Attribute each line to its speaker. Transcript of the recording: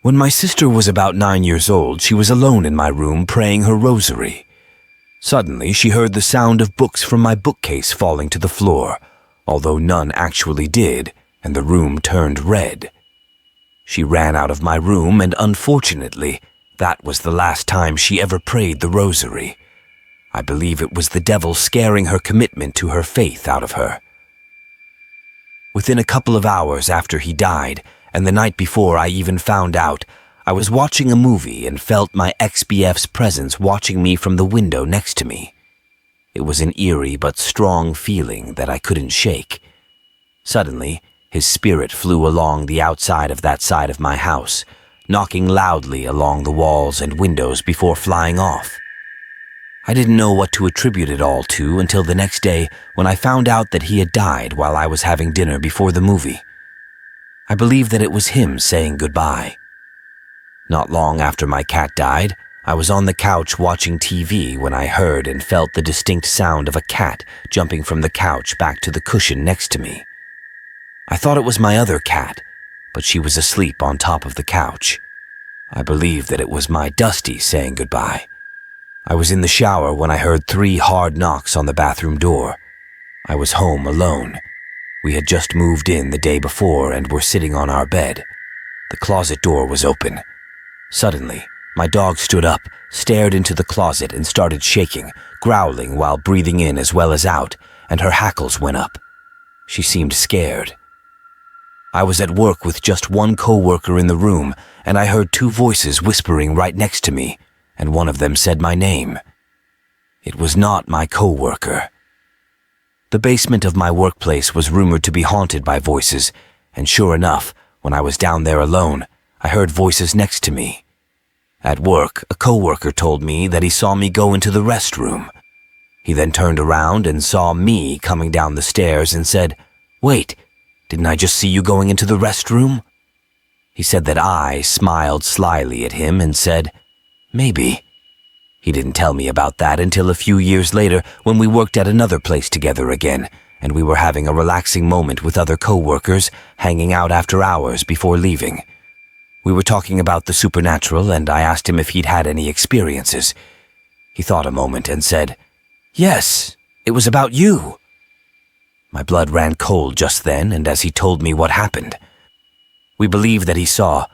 Speaker 1: When my sister was about 9 years old, she was alone in my room praying her rosary. Suddenly, she heard the sound of books from my bookcase falling to the floor, although none actually did, and the room turned red. She ran out of my room, and unfortunately, that was the last time she ever prayed the rosary. I believe it was the devil scaring her commitment to her faith out of her. Within a couple of hours after he died, and the night before I even found out, I was watching a movie and felt my ex-BF's presence watching me from the window next to me. It was an eerie but strong feeling that I couldn't shake. Suddenly, his spirit flew along the outside of that side of my house, knocking loudly along the walls and windows before flying off. I didn't know what to attribute it all to until the next day when I found out that he had died while I was having dinner before the movie. I believe that it was him saying goodbye. Not long after my cat died, I was on the couch watching TV when I heard and felt the distinct sound of a cat jumping from the couch back to the cushion next to me. I thought it was my other cat, but she was asleep on top of the couch. I believe that it was my Dusty saying goodbye. I was in the shower when I heard 3 hard knocks on the bathroom door. I was home alone. We had just moved in the day before and were sitting on our bed. The closet door was open. Suddenly, my dog stood up, stared into the closet and started shaking, growling while breathing in as well as out, and her hackles went up. She seemed scared. I was at work with just one coworker in the room, and I heard 2 voices whispering right next to me, and one of them said my name. It was not my coworker. The basement of my workplace was rumored to be haunted by voices, and sure enough, when I was down there alone, I heard voices next to me. At work, a coworker told me that he saw me go into the restroom. He then turned around and saw me coming down the stairs and said, "Wait, didn't I just see you going into the restroom?" He said that I smiled slyly at him and said, "Maybe." He didn't tell me about that until a few years later when we worked at another place together again, and we were having a relaxing moment with other coworkers, hanging out after hours before leaving. We were talking about the supernatural, and I asked him if he'd had any experiences. He thought a moment and said, "Yes, it was about you." My blood ran cold just then, and as he told me what happened. We believe that he saw